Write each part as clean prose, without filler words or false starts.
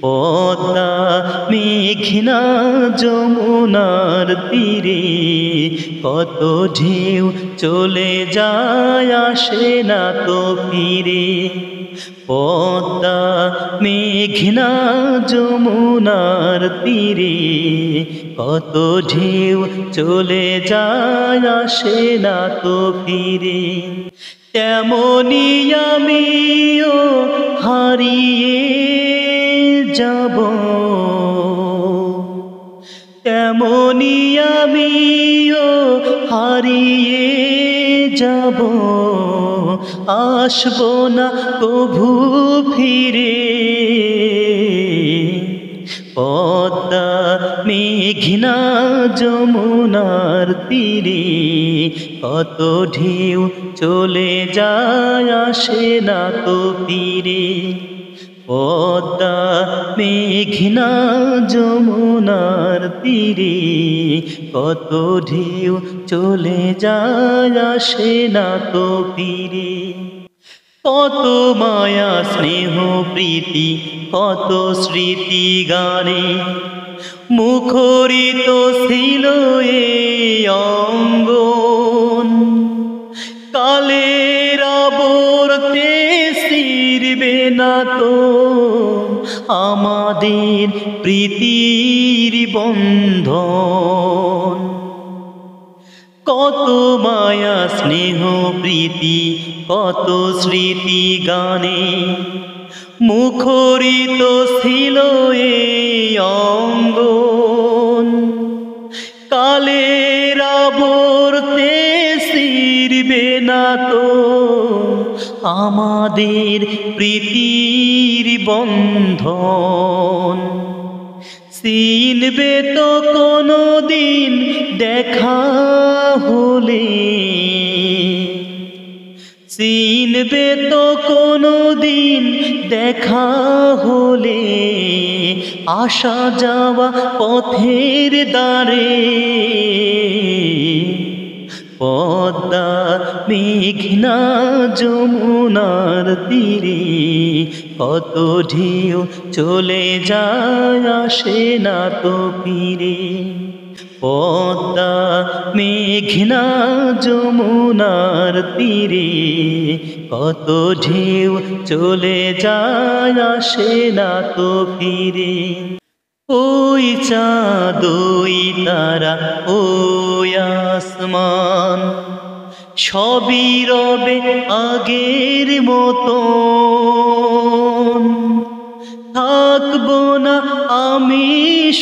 পদ্মা মেঘনা যমুনার তীরে কত ঢেউ চলে যায় আসে না তো ফিরে। পদ্মা মেঘনা যমুনার তীরে কত ঢেউ চলে যায় আসে না তো ফিরে। তেমনি আমিও হারিয়ে যাব, তেমনি আমিও হারিয়ে যাব, আসব না কভু ফিরে। পদ্মা মেঘনা যমুনার তীরে কত ঢেউ চলে যায় আসে না তো ফিরে। পদ্মা মেঘনা যমুনার তীরে কত ঢেউ চলে যায় আসে না তো ফিরে। কত মায়া স্নেহ প্রীতি কত স্মৃতি গানে মুখরিত ছিল এই অঙ্গন। কালের আবর্তে ছিঁড়বে না তো আমাদের প্রীতির বন্ধন। কত মায়া স্নেহ প্রীতি কত স্মৃতি গানে মুখরিত ছিল এই অঙ্গন। কালের আবর্তে ছিঁড়বে না তো আমাদের প্রীতির বন্ধন। চিনবে তো কোনো দিন দেখা হলে, চিনবে তো কোনো দিন দেখা হলে আসা যাওয়া পথের দ্বারে। পদ্মা মেঘনা যমুনার তীরে কত ঢেউ চলে যায় আসে না তো ফিরে। পদ্মা মেঘনা যমুনার তীরে কত ঢেউ চলে যায় আসে না তো ফিরে। ওই চাঁদ ওই তারা ওই আসমান সবই রবে আগের মতো। থাকবো না আমি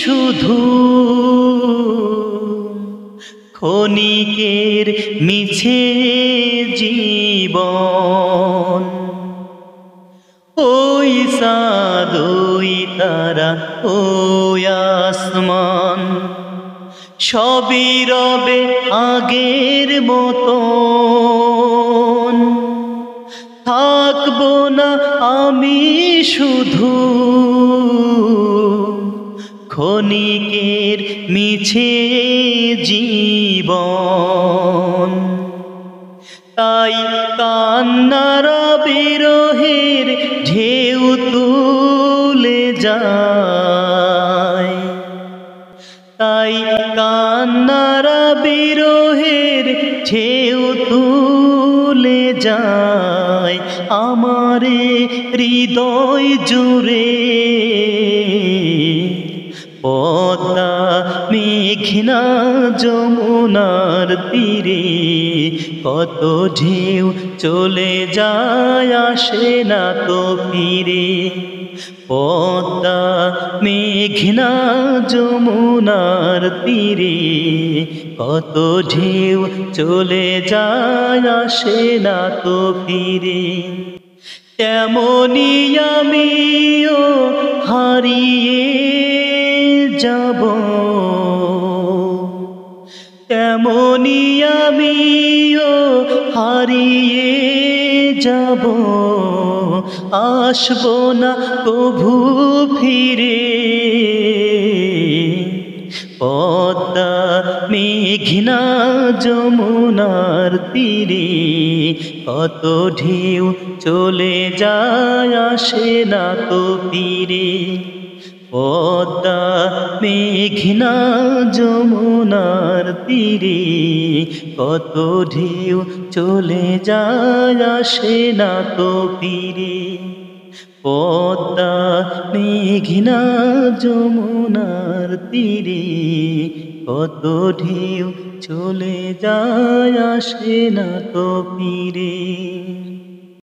শুধু ক্ষণিকের মিছে জীবন। ওই চাঁদ ওই তারা ওই আসমান সবই রবে আগের মতো। থাকবো না আমি শুধু ক্ষণিকের মিছে জীবন। তাই কান্নার বিরহের ঢেউ তুলে যায়, তাই কান্নার বিরহের ঢেউ তুলে যায় আমারে হৃদয় জুড়ে। পদ্মা মেঘনা যমুনার তীরে কত ঢেউ চলে যায় আসে না তো ফিরে। পদ্মা মেঘনা যমুনার তীরে কত ঢেউ চলে যায় আসে না তো ফিরে। তেমনি আমিও হারিয়ে যাব, তেমনি আমিও হারিয়ে যাব, আসব না কভু ফিরে। পদ্মা মেঘনা যমুনার তীরে কত ঢেউ চলে যায় আসে না তো ফিরে। পদ্মা মেঘনা যমুনার তীরে কত ঢেউ চলে যায় আসে না তো ফিরে। পদ্মা মেঘনা যমুনার তীরে কত ঢেউ চলে যায় আসে না তো ফিরে।